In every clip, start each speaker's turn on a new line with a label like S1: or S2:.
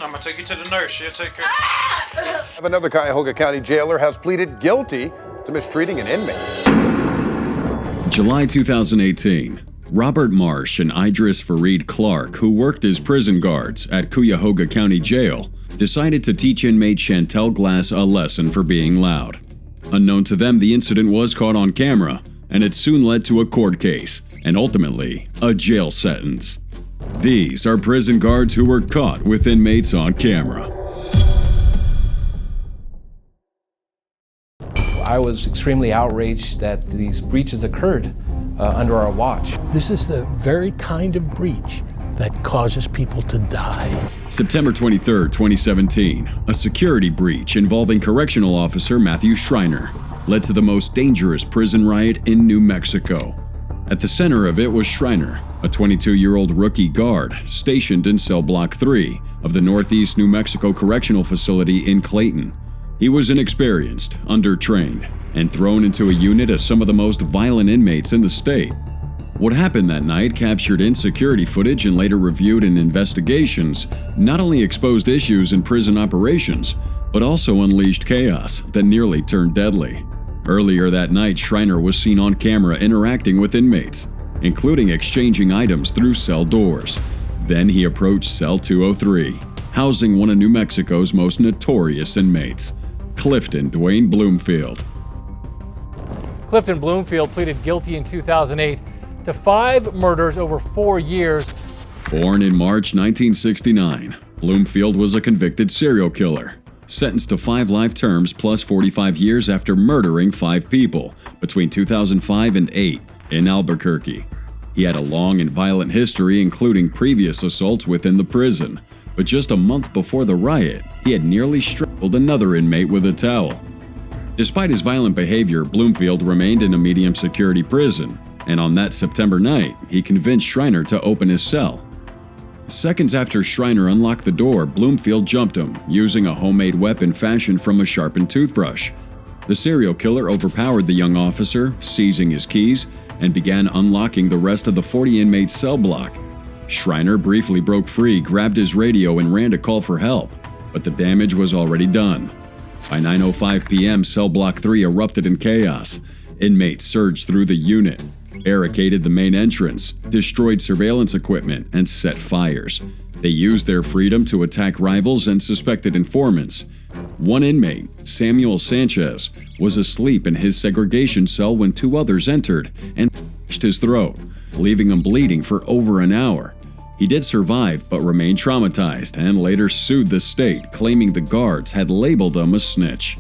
S1: I'm gonna take you to the nurse. Yeah, take care.
S2: Another Cuyahoga County jailer has pleaded guilty to mistreating an inmate.
S3: July 2018. Robert Marsh and Idris Fareed Clark, who worked as prison guards at Cuyahoga County Jail, decided to teach inmate Chantel Glass a lesson for being loud. Unknown to them, the incident was caught on camera, and it soon led to a court case, and ultimately, a jail sentence. These are prison guards who were caught with inmates on camera.
S4: I was extremely outraged that these breaches occurred under our watch.
S5: This is the very kind of breach that causes people to die.
S3: September 23, 2017, a security breach involving correctional officer Matthew Schreiner led to the most dangerous prison riot in New Mexico. At the center of it was Schreiner, a 22-year-old rookie guard stationed in cell block 3 of the Northeast New Mexico Correctional Facility in Clayton. He was inexperienced, undertrained, and thrown into a unit of some of the most violent inmates in the state. What happened that night, captured in security footage and later reviewed in investigations, not only exposed issues in prison operations, but also unleashed chaos that nearly turned deadly. Earlier that night, Schreiner was seen on camera interacting with inmates, including exchanging items through cell doors. Then he approached cell 203, housing one of New Mexico's most notorious inmates, Clifton Dwayne Bloomfield.
S6: Clifton Bloomfield pleaded guilty in 2008 to 5 murders over 4 years.
S3: Born in March 1969, Bloomfield was a convicted serial killer, sentenced to 5 life terms plus 45 years after murdering 5 people between 2005 and 8 in Albuquerque. He had a long and violent history, including previous assaults within the prison, but just a month before the riot, he had nearly strangled another inmate with a towel. Despite his violent behavior, Bloomfield remained in a medium security prison, and on that September night, he convinced Schreiner to open his cell. Seconds after Schreiner unlocked the door, Bloomfield jumped him, using a homemade weapon fashioned from a sharpened toothbrush. The serial killer overpowered the young officer, seizing his keys, and began unlocking the rest of the 40-inmate cell block. Schreiner briefly broke free, grabbed his radio, and ran to call for help, but the damage was already done. By 9:05 p.m., cell block 3 erupted in chaos. Inmates surged through the unit, barricaded the main entrance, destroyed surveillance equipment, and set fires. They used their freedom to attack rivals and suspected informants. One inmate, Samuel Sanchez, was asleep in his segregation cell when 2 others entered and slashed his throat, leaving him bleeding for over an hour. He did survive but remained traumatized and later sued the state, claiming the guards had labeled him a snitch.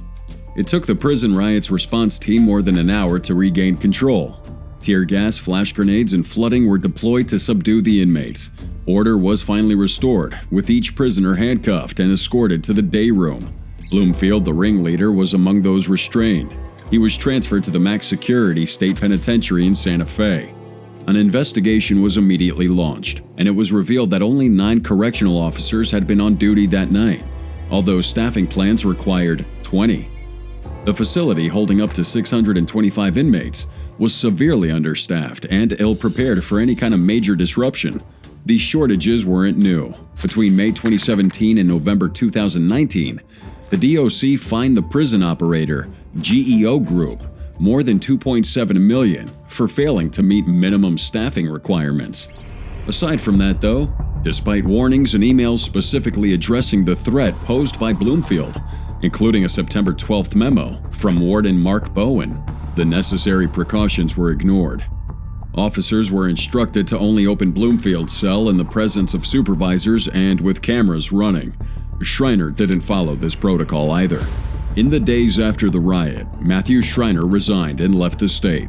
S3: It took the prison riots response team more than an hour to regain control. Tear gas, flash grenades, and flooding were deployed to subdue the inmates. Order was finally restored, with each prisoner handcuffed and escorted to the day room. Bloomfield, the ringleader, was among those restrained. He was transferred to the max security state penitentiary in Santa Fe. An investigation was immediately launched, and it was revealed that only 9 correctional officers had been on duty that night, although staffing plans required 20. The facility, holding up to 625 inmates, was severely understaffed and ill-prepared for any kind of major disruption. These shortages weren't new. Between May 2017 and November 2019, the DOC fined the prison operator, GEO Group, more than $2.7 million for failing to meet minimum staffing requirements. Aside from that, though, despite warnings and emails specifically addressing the threat posed by Bloomfield, including a September 12th memo from Warden Mark Bowen, the necessary precautions were ignored. Officers were instructed to only open Bloomfield's cell in the presence of supervisors and with cameras running. Schreiner didn't follow this protocol either. In the days after the riot, Matthew Schreiner resigned and left the state.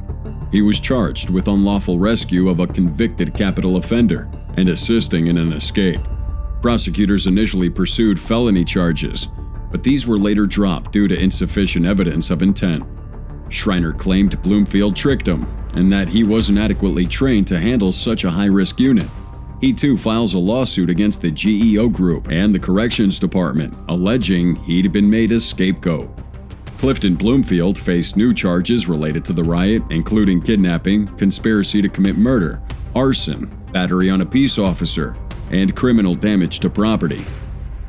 S3: He was charged with unlawful rescue of a convicted capital offender and assisting in an escape. Prosecutors initially pursued felony charges, but these were later dropped due to insufficient evidence of intent. Schreiner claimed Bloomfield tricked him and that he wasn't adequately trained to handle such a high-risk unit. He too files a lawsuit against the GEO Group and the Corrections Department, alleging he'd been made a scapegoat. Clifton Bloomfield faced new charges related to the riot, including kidnapping, conspiracy to commit murder, arson, battery on a peace officer, and criminal damage to property.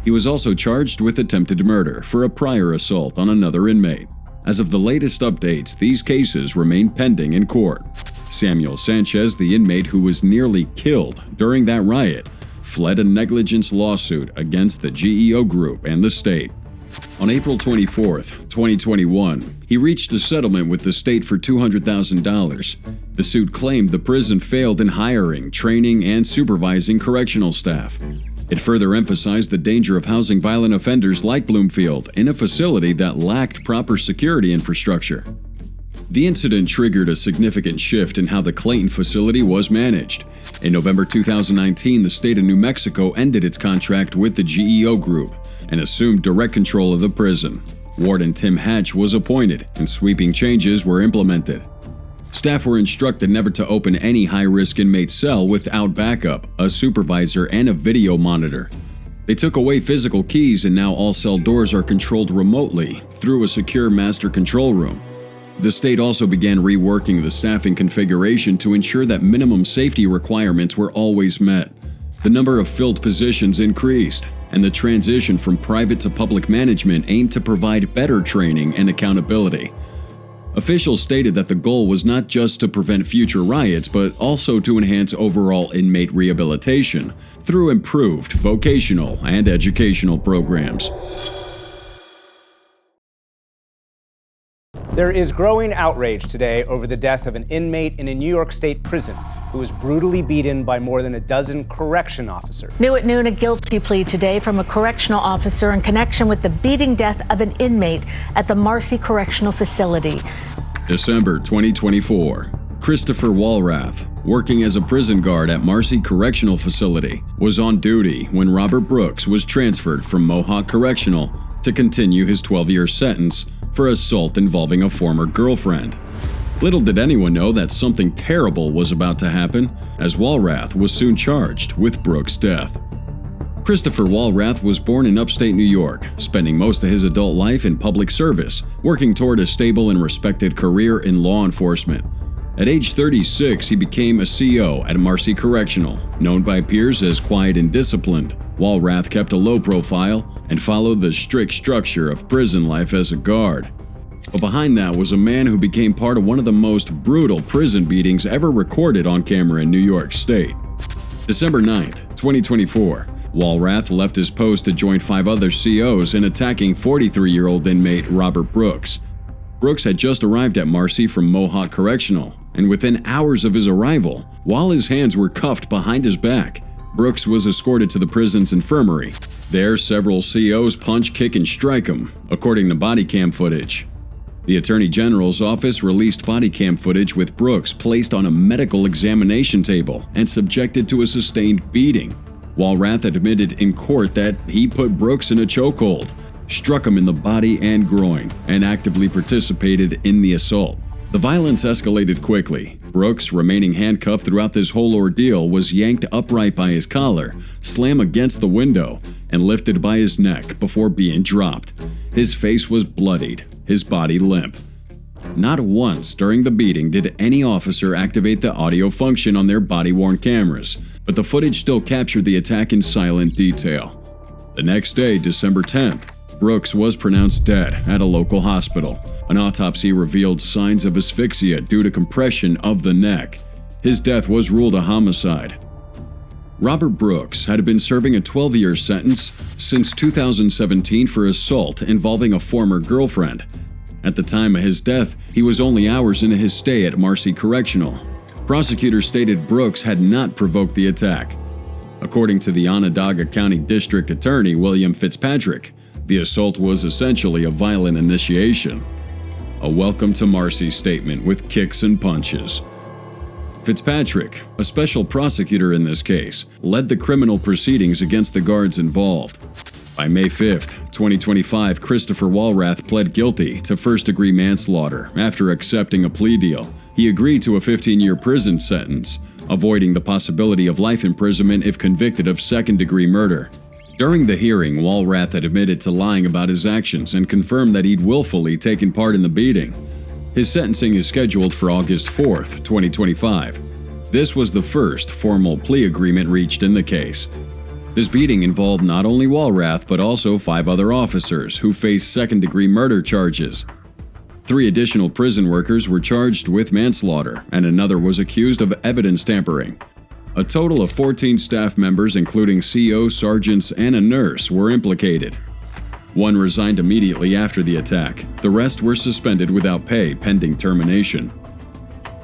S3: He was also charged with attempted murder for a prior assault on another inmate. As of the latest updates, these cases remain pending in court. Samuel Sanchez, the inmate who was nearly killed during that riot, fled a negligence lawsuit against the GEO Group and the state. On April 24, 2021, he reached a settlement with the state for $200,000. The suit claimed the prison failed in hiring, training, and supervising correctional staff. It further emphasized the danger of housing violent offenders like Bloomfield in a facility that lacked proper security infrastructure. The incident triggered a significant shift in how the Clayton facility was managed. In November 2019, the state of New Mexico ended its contract with the GEO Group and assumed direct control of the prison. Warden Tim Hatch was appointed, and sweeping changes were implemented. Staff were instructed never to open any high-risk inmate cell without backup, a supervisor, and a video monitor. They took away physical keys, and now all cell doors are controlled remotely through a secure master control room. The state also began reworking the staffing configuration to ensure that minimum safety requirements were always met. The number of filled positions increased, and the transition from private to public management aimed to provide better training and accountability. Officials stated that the goal was not just to prevent future riots, but also to enhance overall inmate rehabilitation through improved vocational and educational programs.
S7: There is growing outrage today over the death of an inmate in a New York State prison who was brutally beaten by more than a dozen correction officers.
S8: New at noon, a guilty plea today from a correctional officer in connection with the beating death of an inmate at the Marsh Correctional Facility.
S3: December 2024. Christopher Walwrath, working as a prison guard at Marsh Correctional Facility, was on duty when Robert Brooks was transferred from Mohawk Correctional to continue his 12-year sentence for assault involving a former girlfriend. Little did anyone know that something terrible was about to happen, as Walwrath was soon charged with Brooks' death. Christopher Walwrath was born in upstate New York, spending most of his adult life in public service, working toward a stable and respected career in law enforcement. At age 36, he became a CO at Marsh Correctional, known by peers as quiet and disciplined. Walwrath kept a low profile and followed the strict structure of prison life as a guard. But behind that was a man who became part of one of the most brutal prison beatings ever recorded on camera in New York State. December 9th, 2024, Walwrath left his post to join 5 other COs in attacking 43-year-old inmate Robert Brooks. Brooks had just arrived at Marsh from Mohawk Correctional, and within hours of his arrival, while his hands were cuffed behind his back, Brooks was escorted to the prison's infirmary. There, several COs punch, kick, and strike him, according to body cam footage. The Attorney General's office released body cam footage with Brooks placed on a medical examination table and subjected to a sustained beating. Walwrath admitted in court that he put Brooks in a chokehold, struck him in the body and groin, and actively participated in the assault. The violence escalated quickly. Brooks, remaining handcuffed throughout this whole ordeal, was yanked upright by his collar, slammed against the window, and lifted by his neck before being dropped. His face was bloodied, his body limp. Not once during the beating did any officer activate the audio function on their body-worn cameras, but the footage still captured the attack in silent detail. The next day, December 10th, Brooks was pronounced dead at a local hospital. An autopsy revealed signs of asphyxia due to compression of the neck. His death was ruled a homicide. Robert Brooks had been serving a 12-year sentence since 2017 for assault involving a former girlfriend. At the time of his death, he was only hours into his stay at Marsh Correctional. Prosecutors stated Brooks had not provoked the attack. According to the Onondaga County District Attorney William Fitzpatrick, the assault was essentially a violent initiation. A welcome to Marcy statement with kicks and punches. Fitzpatrick, a special prosecutor in this case, led the criminal proceedings against the guards involved. By May 5, 2025, Christopher Walwrath pled guilty to first-degree manslaughter after accepting a plea deal. He agreed to a 15-year prison sentence, avoiding the possibility of life imprisonment if convicted of second-degree murder. During the hearing, Walwrath admitted to lying about his actions and confirmed that he'd willfully taken part in the beating. His sentencing is scheduled for August 4, 2025. This was the first formal plea agreement reached in the case. This beating involved not only Walwrath but also 5 other officers who faced second-degree murder charges. 3 additional prison workers were charged with manslaughter, and another was accused of evidence tampering. A total of 14 staff members, including CO, sergeants, and a nurse, were implicated. 1 resigned immediately after the attack. The rest were suspended without pay pending termination.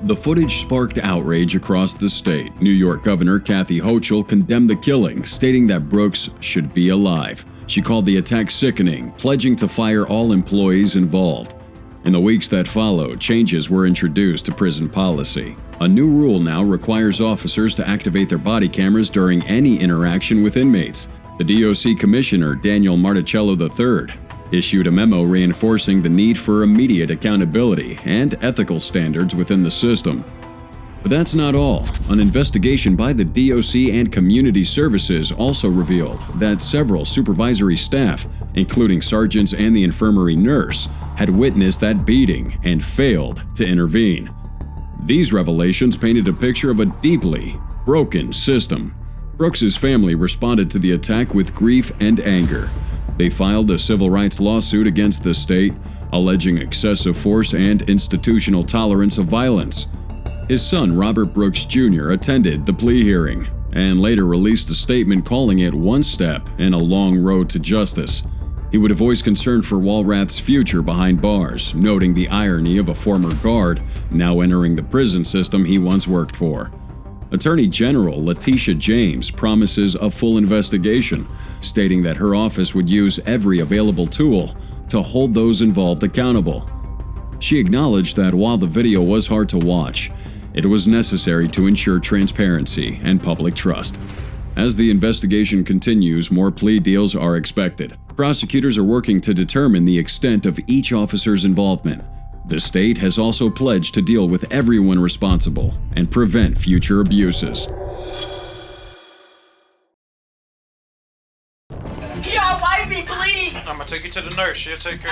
S3: The footage sparked outrage across the state. New York Governor Kathy Hochul condemned the killing, stating that Brooks should be alive. She called the attack sickening, pledging to fire all employees involved. In the weeks that followed, changes were introduced to prison policy. A new rule now requires officers to activate their body cameras during any interaction with inmates. The DOC Commissioner, Daniel Marticello III, issued a memo reinforcing the need for immediate accountability and ethical standards within the system. But that's not all. An investigation by the DOC and Community Services also revealed that several supervisory staff, including sergeants and the infirmary nurse, had witnessed that beating and failed to intervene. These revelations painted a picture of a deeply broken system. Brooks's family responded to the attack with grief and anger. They filed a civil rights lawsuit against the state, alleging excessive force and institutional tolerance of violence. His son, Robert Brooks Jr., attended the plea hearing and later released a statement calling it one step in a long road to justice. He would have voiced concern for Walwrath's future behind bars, noting the irony of a former guard now entering the prison system he once worked for. Attorney General Letitia James promises a full investigation, stating that her office would use every available tool to hold those involved accountable. She acknowledged that while the video was hard to watch, it was necessary to ensure transparency and public trust. As the investigation continues, more plea deals are expected. Prosecutors are working to determine the extent of each officer's involvement. The state has also pledged to deal with everyone responsible and prevent future abuses.
S1: I'm gonna take you to the nurse. She'll take care.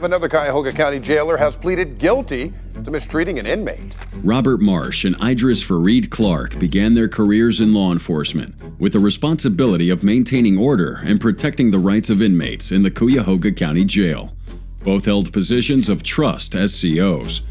S2: Another Cuyahoga County jailer has pleaded guilty to mistreating an inmate.
S3: Robert Marsh and Idris Fareed Clark began their careers in law enforcement with the responsibility of maintaining order and protecting the rights of inmates in the Cuyahoga County Jail. Both held positions of trust as COs.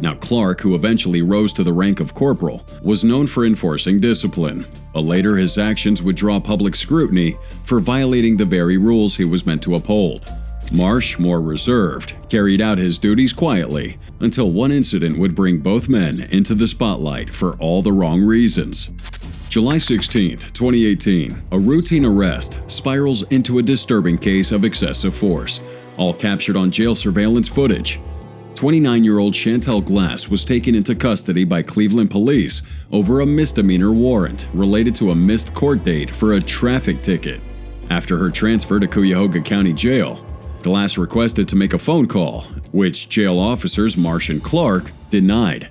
S3: Now Clark, who eventually rose to the rank of corporal, was known for enforcing discipline, but later his actions would draw public scrutiny for violating the very rules he was meant to uphold. Marsh, more reserved, carried out his duties quietly until one incident would bring both men into the spotlight for all the wrong reasons. July 16, 2018, a routine arrest spirals into a disturbing case of excessive force, all captured on jail surveillance footage. 29-year-old Chantel Glass was taken into custody by Cleveland police over a misdemeanor warrant related to a missed court date for a traffic ticket. After her transfer to Cuyahoga County Jail, Glass requested to make a phone call, which jail officers Marsh and Clark denied.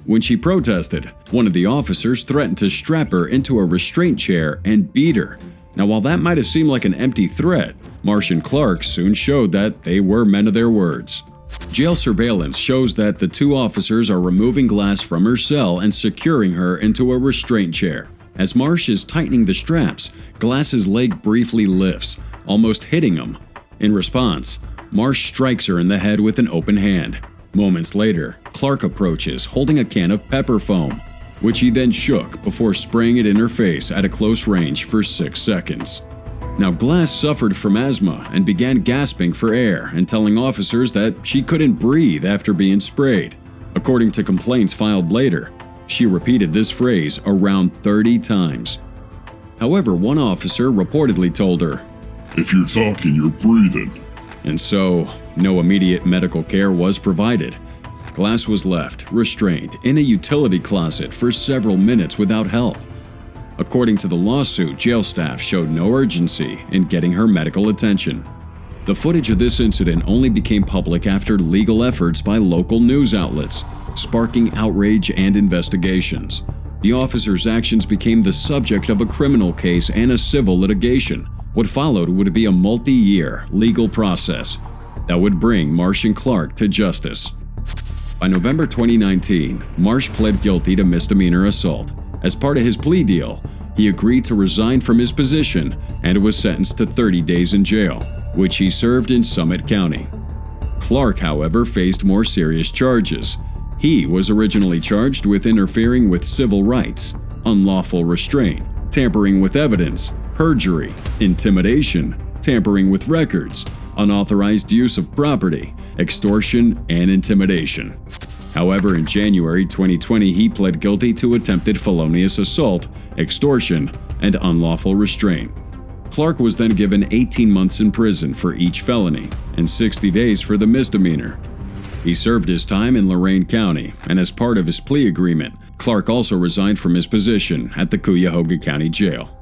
S3: When she protested, one of the officers threatened to strap her into a restraint chair and beat her. Now, while that might have seemed like an empty threat, Marsh and Clark soon showed that they were men of their words. Jail surveillance shows that the two officers are removing Glass from her cell and securing her into a restraint chair. As Marsh is tightening the straps, Glass's leg briefly lifts, almost hitting him. In response, Marsh strikes her in the head with an open hand. Moments later, Clark approaches holding a can of pepper foam, which he then shook before spraying it in her face at a close range for 6 seconds. Now, Glass suffered from asthma and began gasping for air and telling officers that she couldn't breathe after being sprayed. According to complaints filed later, she repeated this phrase around 30 times. However, one officer reportedly told her,
S9: "If you're talking, you're breathing."
S3: And so, no immediate medical care was provided. Glass was left, restrained, in a utility closet for several minutes without help. According to the lawsuit, jail staff showed no urgency in getting her medical attention. The footage of this incident only became public after legal efforts by local news outlets, sparking outrage and investigations. The officer's actions became the subject of a criminal case and a civil litigation. What followed would be a multi-year legal process that would bring Marsh and Clark to justice. By November 2019, Marsh pled guilty to misdemeanor assault. As part of his plea deal, he agreed to resign from his position and was sentenced to 30 days in jail, which he served in Summit County. Clark, however, faced more serious charges. He was originally charged with interfering with civil rights, unlawful restraint, tampering with evidence, perjury, intimidation, tampering with records, unauthorized use of property, extortion, and intimidation. However, in January 2020, he pled guilty to attempted felonious assault, extortion, and unlawful restraint. Clark was then given 18 months in prison for each felony and 60 days for the misdemeanor. He served his time in Lorain County, and as part of his plea agreement, Clark also resigned from his position at the Cuyahoga County Jail.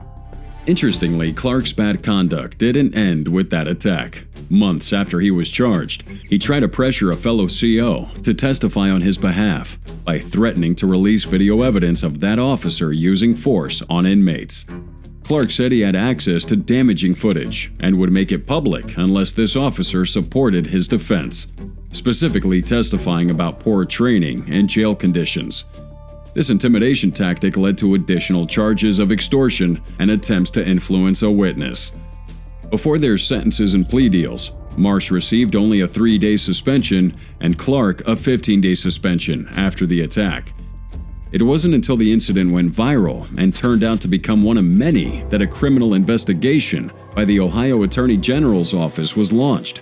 S3: Interestingly, Clark's bad conduct didn't end with that attack. Months after he was charged, he tried to pressure a fellow CO to testify on his behalf by threatening to release video evidence of that officer using force on inmates. Clark said he had access to damaging footage and would make it public unless this officer supported his defense, specifically testifying about poor training and jail conditions. This intimidation tactic led to additional charges of extortion and attempts to influence a witness. Before their sentences and plea deals, Marsh received only a 3-day suspension and Clark a 15-day suspension after the attack. It wasn't until the incident went viral and turned out to become one of many that a criminal investigation by the Ohio Attorney General's office was launched.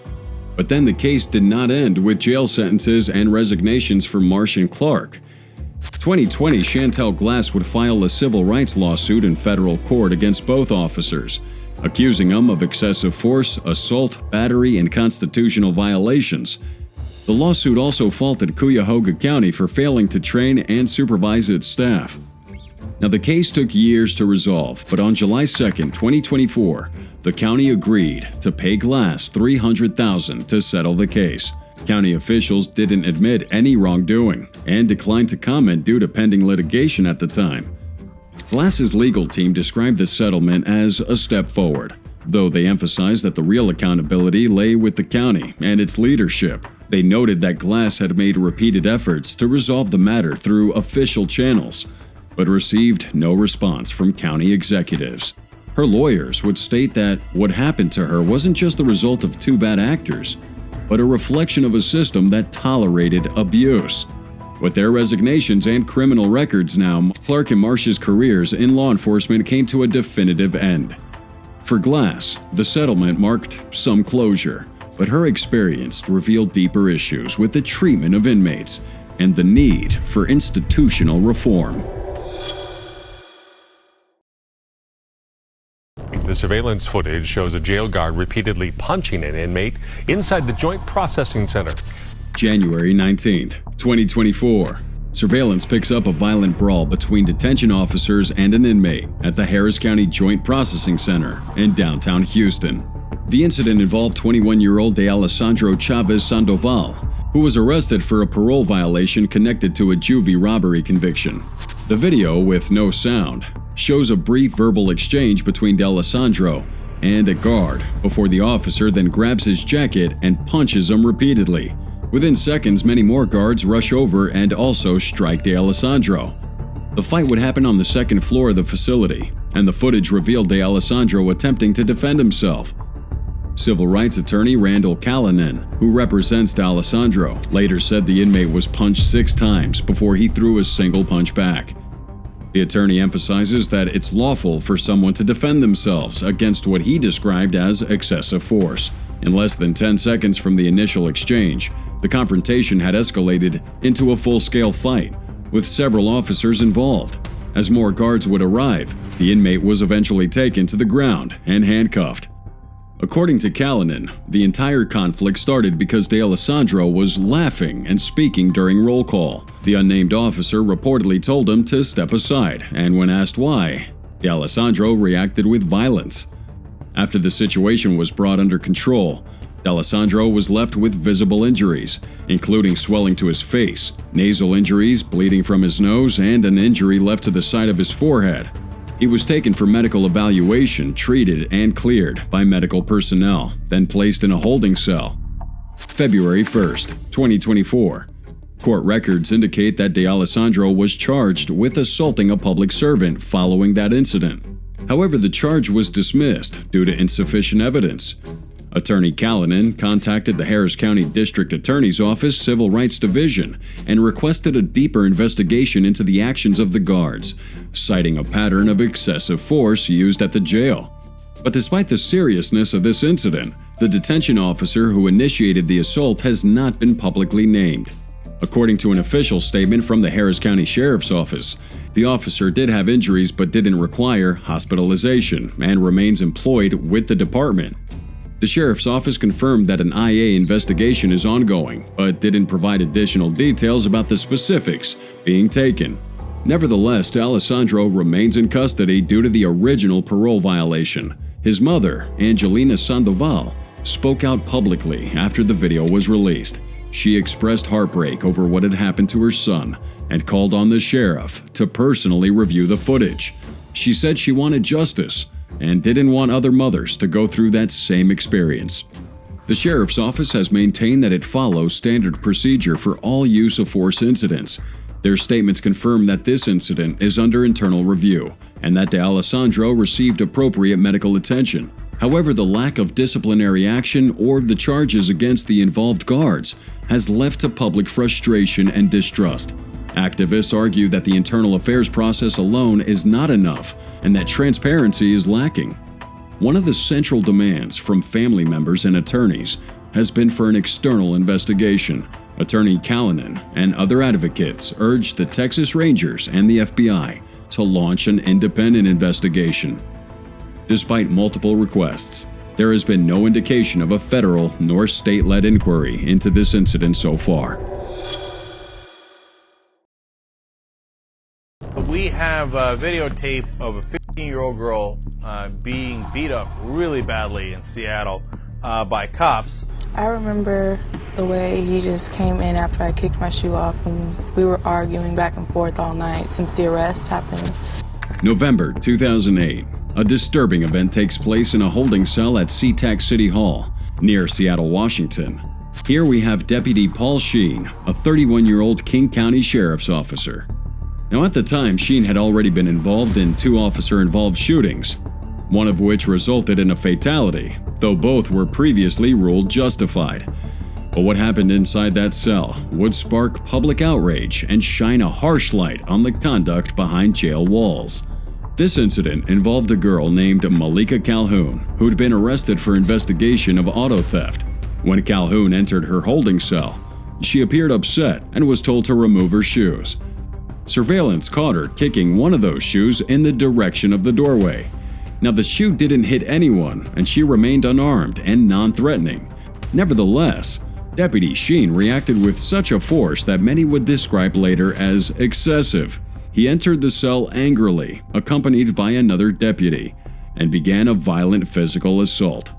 S3: But then the case did not end with jail sentences and resignations for Marsh and Clark. 2020, Chantel Glass would file a civil rights lawsuit in federal court against both officers, accusing them of excessive force, assault, battery, and constitutional violations. The lawsuit also faulted Cuyahoga County for failing to train and supervise its staff. Now, the case took years to resolve, but on July 2, 2024, the county agreed to pay Glass $300,000 to settle the case. County officials didn't admit any wrongdoing and declined to comment due to pending litigation at the time. Glass's legal team described the settlement as a step forward, though they emphasized that the real accountability lay with the county and its leadership. They noted that Glass had made repeated efforts to resolve the matter through official channels, but received no response from county executives. Her lawyers would state that what happened to her wasn't just the result of two bad actors, but a reflection of a system that tolerated abuse. With their resignations and criminal records now, Clark and Marsh's careers in law enforcement came to a definitive end. For Glass, the settlement marked some closure, but her experience revealed deeper issues with the treatment of inmates and the need for institutional reform.
S10: The surveillance footage shows a jail guard repeatedly punching an inmate inside the Joint Processing Center.
S3: January 19, 2024. Surveillance picks up a violent brawl between detention officers and an inmate at the Harris County Joint Processing Center in downtown Houston. The incident involved 21-year-old Allesandro Chavez Sandoval, who was arrested for a parole violation connected to a juvie robbery conviction. The video, with no sound, shows a brief verbal exchange between Allesandro and a guard before the officer then grabs his jacket and punches him repeatedly. Within seconds, many more guards rush over and also strike Allesandro. The fight would happen on the second floor of the facility, and the footage revealed Allesandro attempting to defend himself. Civil rights attorney Randall Calhoun, who represents Allesandro, later said the inmate was punched 6 times before he threw a single punch back. The attorney emphasizes that it's lawful for someone to defend themselves against what he described as excessive force. In less than 10 seconds from the initial exchange, the confrontation had escalated into a full-scale fight, with several officers involved. As more guards would arrive, the inmate was eventually taken to the ground and handcuffed. According to Calhoun, the entire conflict started because Allesandro was laughing and speaking during roll call. The unnamed officer reportedly told him to step aside, and when asked why, Allesandro reacted with violence. After the situation was brought under control, Allesandro was left with visible injuries, including swelling to his face, nasal injuries, bleeding from his nose, and an injury left to the side of his forehead. He was taken for medical evaluation, treated, and cleared by medical personnel, then placed in a holding cell. February 1st, 2024. Court records indicate that Allesandro was charged with assaulting a public servant following that incident. However, the charge was dismissed due to insufficient evidence. Attorney Calhoun contacted the Harris County District Attorney's Office Civil Rights Division and requested a deeper investigation into the actions of the guards, citing a pattern of excessive force used at the jail. But despite the seriousness of this incident, the detention officer who initiated the assault has not been publicly named. According to an official statement from the Harris County Sheriff's Office, the officer did have injuries but didn't require hospitalization and remains employed with the department. The Sheriff's Office confirmed that an IA investigation is ongoing, but didn't provide additional details about the specifics being taken. Nevertheless, Allesandro remains in custody due to the original parole violation. His mother, Angelina Sandoval, spoke out publicly after the video was released. She expressed heartbreak over what had happened to her son and called on the sheriff to personally review the footage. She said she wanted justice and didn't want other mothers to go through that same experience. The sheriff's office has maintained that it follows standard procedure for all use of force incidents. Their statements confirm that this incident is under internal review and that Allesandro received appropriate medical attention. However, the lack of disciplinary action or the charges against the involved guards has left to public frustration and distrust. Activists argue that the internal affairs process alone is not enough and that transparency is lacking. One of the central demands from family members and attorneys has been for an external investigation. Attorney Calhoun and other advocates urged the Texas Rangers and the FBI to launch an independent investigation. Despite multiple requests, there has been no indication of a federal nor state-led inquiry into this incident so far.
S11: We have a videotape of a 15-year-old girl being beat up really badly in Seattle by cops.
S12: I remember the way he just came in after I kicked my shoe off, and we were arguing back and forth all night since the arrest happened.
S3: November 2008. A disturbing event takes place in a holding cell at SeaTac City Hall, near Seattle, Washington. Here we have Deputy Paul Sheen, a 31-year-old King County Sheriff's officer. Now at the time, Sheen had already been involved in 2 officer-involved shootings, one of which resulted in a fatality, though both were previously ruled justified. But what happened inside that cell would spark public outrage and shine a harsh light on the conduct behind jail walls. This incident involved a girl named Malikica Calhoun, who'd been arrested for investigation of auto theft. When Calhoun entered her holding cell, she appeared upset and was told to remove her shoes. Surveillance caught her kicking one of those shoes in the direction of the doorway. Now, the shoe didn't hit anyone, and she remained unarmed and non-threatening. Nevertheless, Deputy Sheen reacted with such a force that many would describe later as excessive. He entered the cell angrily, accompanied by another deputy, and began a violent physical assault.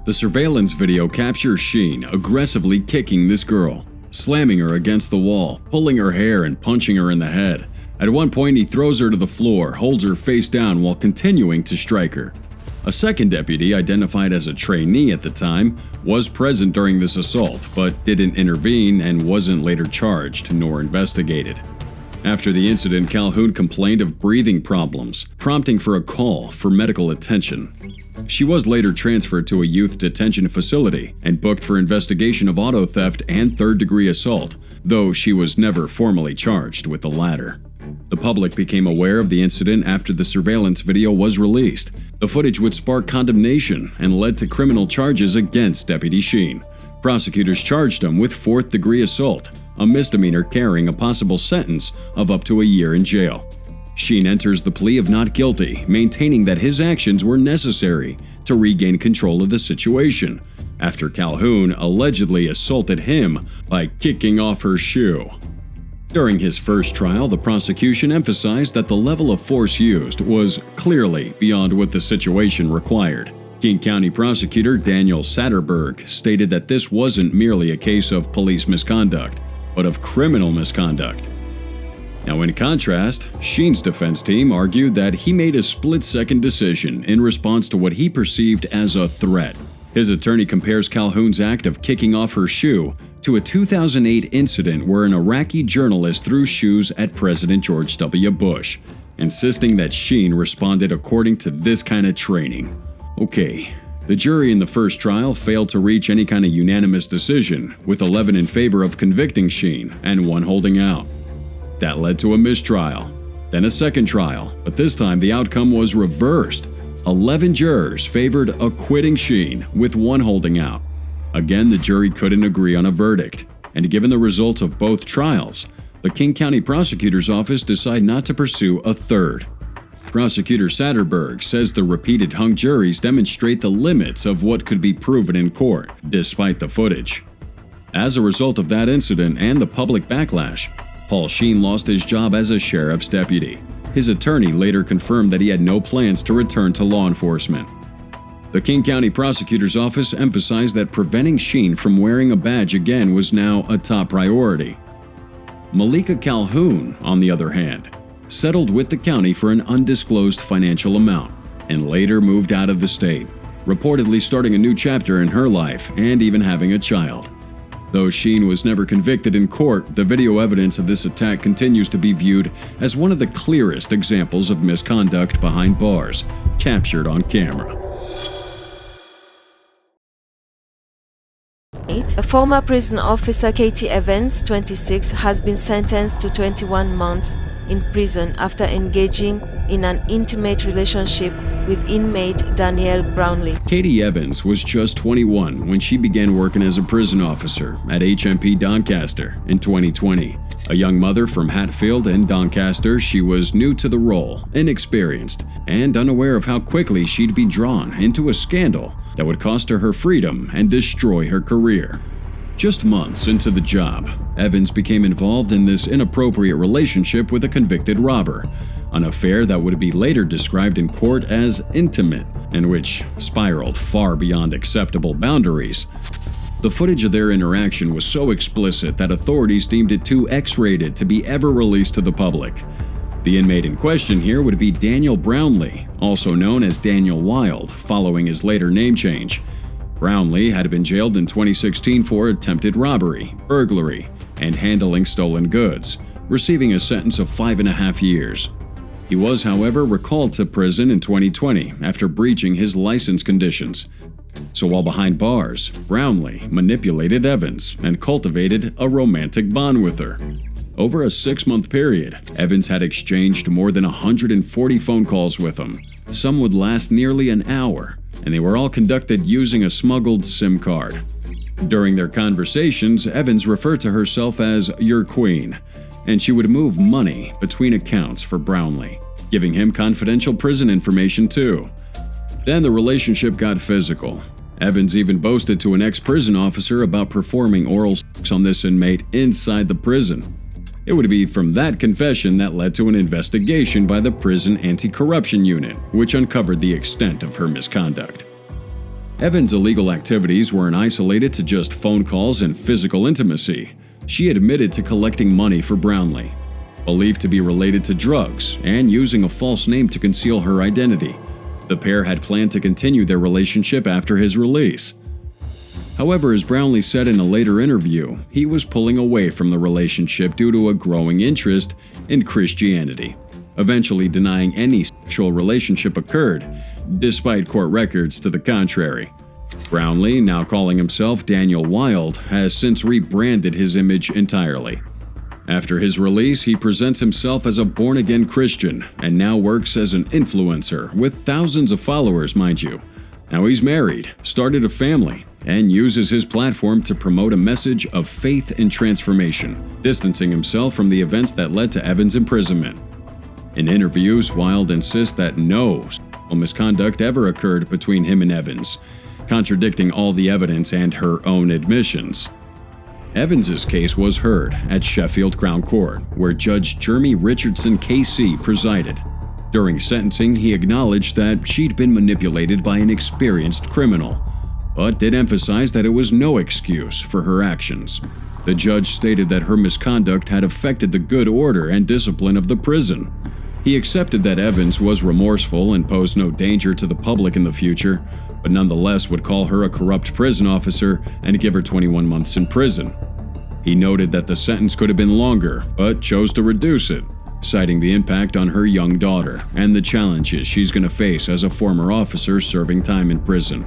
S3: The surveillance video captures Sheen aggressively kicking this girl, slamming her against the wall, pulling her hair and punching her in the head. At one point, he throws her to the floor, holds her face down while continuing to strike her. A second deputy, identified as a trainee at the time, was present during this assault, but didn't intervene and wasn't later charged nor investigated. After the incident, Calhoun complained of breathing problems, prompting for a call for medical attention. She was later transferred to a youth detention facility and booked for investigation of auto theft and third-degree assault, though she was never formally charged with the latter. The public became aware of the incident after the surveillance video was released. The footage would spark condemnation and led to criminal charges against Deputy Sheen. Prosecutors charged him with fourth-degree assault, a misdemeanor carrying a possible sentence of up to a year in jail. Sheen enters the plea of not guilty, maintaining that his actions were necessary to regain control of the situation, after Calhoun allegedly assaulted him by kicking off her shoe. During his first trial, the prosecution emphasized that the level of force used was clearly beyond what the situation required. King County Prosecutor Daniel Satterberg stated that this wasn't merely a case of police misconduct, but of criminal misconduct. Now, in contrast, Sheen's defense team argued that he made a split-second decision in response to what he perceived as a threat. His attorney compares Calhoun's act of kicking off her shoe to a 2008 incident where an Iraqi journalist threw shoes at President George W. Bush, insisting that Sheen responded according to this kind of training. Okay, the jury in the first trial failed to reach any kind of unanimous decision, with 11 in favor of convicting Sheen and 1 holding out. That led to a mistrial, then a second trial, but this time the outcome was reversed. 11 jurors favored acquitting Sheen, with 1 holding out. Again, the jury couldn't agree on a verdict, and given the results of both trials, the King County Prosecutor's Office decided not to pursue a third. Prosecutor Satterberg says the repeated hung juries demonstrate the limits of what could be proven in court, despite the footage. As a result of that incident and the public backlash, Paul Sheen lost his job as a sheriff's deputy. His attorney later confirmed that he had no plans to return to law enforcement. The King County Prosecutor's Office emphasized that preventing Sheen from wearing a badge again was now a top priority. Malikica Calhoun, on the other hand, settled with the county for an undisclosed financial amount and later moved out of the state, reportedly starting a new chapter in her life and even having a child. Though Sheen was never convicted in court, the video evidence of this attack continues to be viewed as one of the clearest examples of misconduct behind bars, captured on camera.
S13: A former prison officer, Katie Evans, 26, has been sentenced to 21 months in prison after engaging in an intimate relationship with inmate Danielle Brownlee.
S3: Katie Evans was just 21 when she began working as a prison officer at HMP Doncaster in 2020. A young mother from Hatfield and Doncaster, she was new to the role, inexperienced, and unaware of how quickly she'd be drawn into a scandal that would cost her her freedom and destroy her career. Just months into the job, Evans became involved in this inappropriate relationship with a convicted robber, an affair that would be later described in court as intimate, and which spiraled far beyond acceptable boundaries. The footage of their interaction was so explicit that authorities deemed it too X-rated to be ever released to the public. The inmate in question here would be Daniel Brownlee, also known as Daniel Wild, following his later name change. Brownlee had been jailed in 2016 for attempted robbery, burglary, and handling stolen goods, receiving a sentence of 5.5 years. He was, however, recalled to prison in 2020 after breaching his license conditions. So while behind bars, Brownlee manipulated Evans and cultivated a romantic bond with her. Over a 6-month period, Evans had exchanged more than 140 phone calls with him. Some would last nearly an hour, and they were all conducted using a smuggled SIM card. During their conversations, Evans referred to herself as "your queen," and she would move money between accounts for Brownlee, giving him confidential prison information too. Then the relationship got physical. Evans even boasted to an ex-prison officer about performing oral sex on this inmate inside the prison. It would be from that confession that led to an investigation by the prison anti-corruption unit, which uncovered the extent of her misconduct. Evans' illegal activities weren't isolated to just phone calls and physical intimacy. She admitted to collecting money for Brownlee, believed to be related to drugs, and using a false name to conceal her identity. The pair had planned to continue their relationship after his release. However, as Brownlee said in a later interview, he was pulling away from the relationship due to a growing interest in Christianity, eventually denying any sexual relationship occurred, despite court records to the contrary. Brownlee, now calling himself Daniel Wild, has since rebranded his image entirely. After his release, he presents himself as a born-again Christian and now works as an influencer with thousands of followers, mind you. Now he's married, started a family, and uses his platform to promote a message of faith and transformation, distancing himself from the events that led to Evans' imprisonment. In interviews, Wild insists that no sexual misconduct ever occurred between him and Evans, contradicting all the evidence and her own admissions. Evans' case was heard at Sheffield Crown Court, where Judge Jeremy Richardson KC presided. During sentencing, he acknowledged that she'd been manipulated by an experienced criminal, but did emphasize that it was no excuse for her actions. The judge stated that her misconduct had affected the good order and discipline of the prison. He accepted that Evans was remorseful and posed no danger to the public in the future, but nonetheless would call her a corrupt prison officer and give her 21 months in prison. He noted that the sentence could have been longer, but chose to reduce it, citing the impact on her young daughter and the challenges she's going to face as a former officer serving time in prison.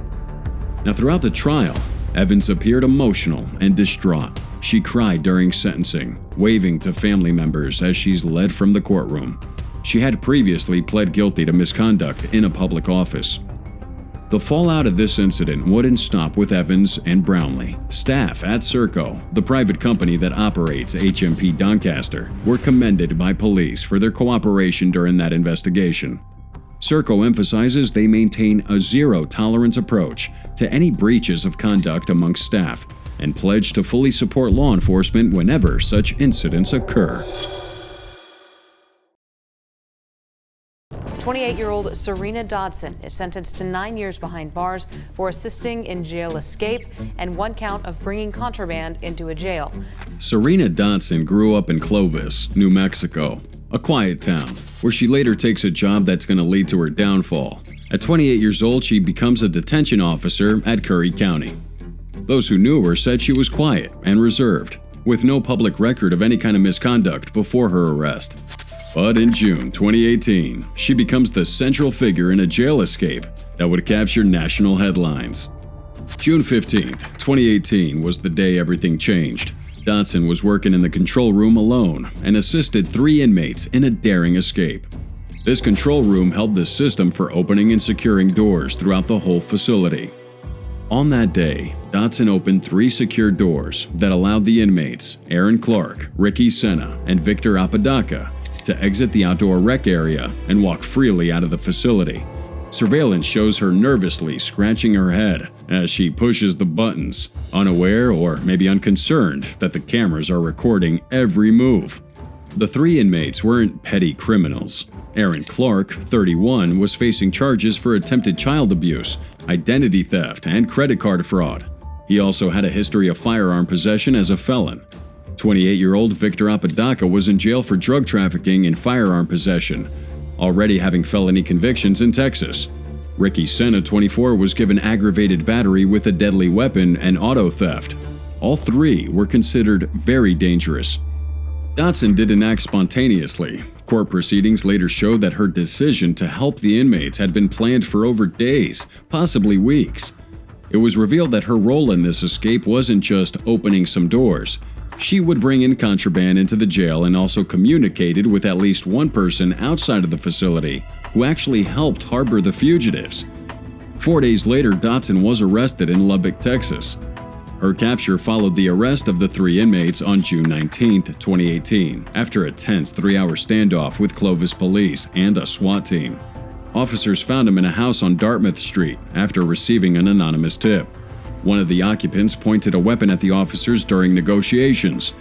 S3: Now, throughout the trial, Evans appeared emotional and distraught. She cried during sentencing, waving to family members as she's led from the courtroom. She had previously pled guilty to misconduct in a public office. The fallout of this incident wouldn't stop with Evans and Brownlee. Staff at Serco, the private company that operates HMP Doncaster, were commended by police for their cooperation during that investigation. Serco emphasizes they maintain a zero-tolerance approach to any breaches of conduct amongst staff and pledge to fully support law enforcement whenever such incidents occur.
S14: 28-year-old Serena Dodson is sentenced to 9 years behind bars for assisting in jail escape and 1 count of bringing contraband into a jail.
S3: Serena Dodson grew up in Clovis, New Mexico, a quiet town, where she later takes a job that's going to lead to her downfall. At 28 years old, she becomes a detention officer at Curry County. Those who knew her said she was quiet and reserved, with no public record of any kind of misconduct before her arrest. But in June 2018, she becomes the central figure in a jail escape that would capture national headlines. June 15, 2018 was the day everything changed. Dodson was working in the control room alone and assisted 3 inmates in a daring escape. This control room held the system for opening and securing doors throughout the whole facility. On that day, Dodson opened 3 secured doors that allowed the inmates, Aaron Clark, Ricky Senna, and Victor Apodaca, to exit the outdoor rec area and walk freely out of the facility. Surveillance shows her nervously scratching her head as she pushes the buttons, unaware or maybe unconcerned that the cameras are recording every move. The 3 inmates weren't petty criminals. Aaron Clark, 31, was facing charges for attempted child abuse, identity theft, and credit card fraud. He also had a history of firearm possession as a felon. 28-year-old Victor Apodaca was in jail for drug trafficking and firearm possession, already having felony convictions in Texas. Ricky Senna, 24, was given aggravated battery with a deadly weapon and auto theft. All 3 were considered very dangerous. Dodson didn't act spontaneously. Court proceedings later showed that her decision to help the inmates had been planned for over days, possibly weeks. It was revealed that her role in this escape wasn't just opening some doors. She would bring in contraband into the jail and also communicated with at least 1 person outside of the facility who actually helped harbor the fugitives. 4 days later, Dodson was arrested in Lubbock, Texas. Her capture followed the arrest of the 3 inmates on June 19, 2018, after a tense 3-hour standoff with Clovis police and a SWAT team. Officers found him in a house on Dartmouth Street after receiving an anonymous tip. One of the occupants pointed a weapon at the officers during negotiations,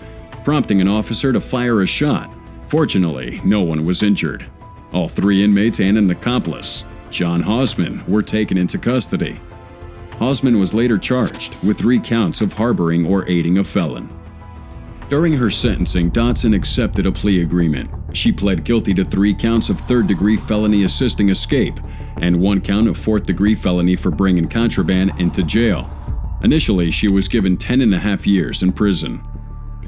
S3: prompting an officer to fire a shot. Fortunately, no one was injured. All 3 inmates and an accomplice, John Hausman, were taken into custody. Hausman was later charged with 3 counts of harboring or aiding a felon. During her sentencing, Dodson accepted a plea agreement. She pled guilty to 3 counts of 3rd-degree felony assisting escape and 1 count of 4th-degree felony for bringing contraband into jail. Initially, she was given 10.5 years in prison.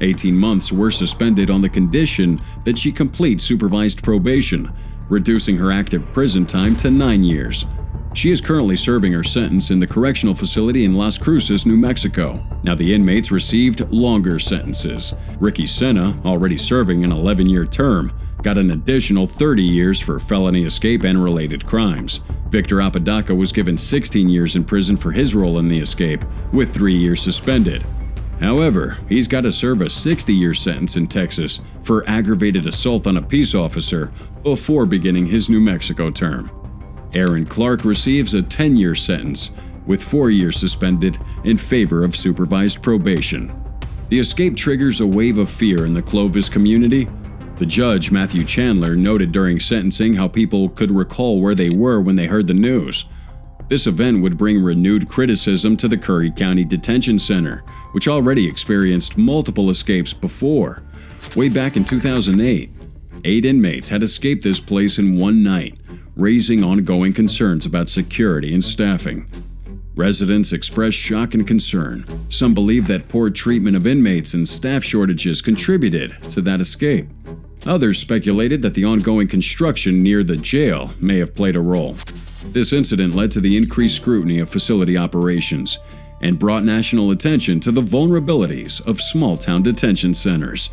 S3: 18 months were suspended on the condition that she complete supervised probation, reducing her active prison time to 9 years. She is currently serving her sentence in the correctional facility in Las Cruces, New Mexico. Now, the inmates received longer sentences. Ricky Senna, already serving an 11-year term, got an additional 30 years for felony escape and related crimes. Victor Apodaca was given 16 years in prison for his role in the escape, with 3 years suspended. However, he's got to serve a 60-year sentence in Texas for aggravated assault on a peace officer before beginning his New Mexico term. Aaron Clark receives a 10-year sentence, with 4 years suspended in favor of supervised probation. The escape triggers a wave of fear in the Clovis community. The judge, Matthew Chandler, noted during sentencing how people could recall where they were when they heard the news. This event would bring renewed criticism to the Curry County Detention Center, which already experienced multiple escapes before. Way back in 2008, 8 inmates had escaped this place in one night, raising ongoing concerns about security and staffing. Residents expressed shock and concern. Some believe that poor treatment of inmates and staff shortages contributed to that escape. Others speculated that the ongoing construction near the jail may have played a role. This incident led to the increased scrutiny of facility operations and brought national attention to the vulnerabilities of small-town detention centers.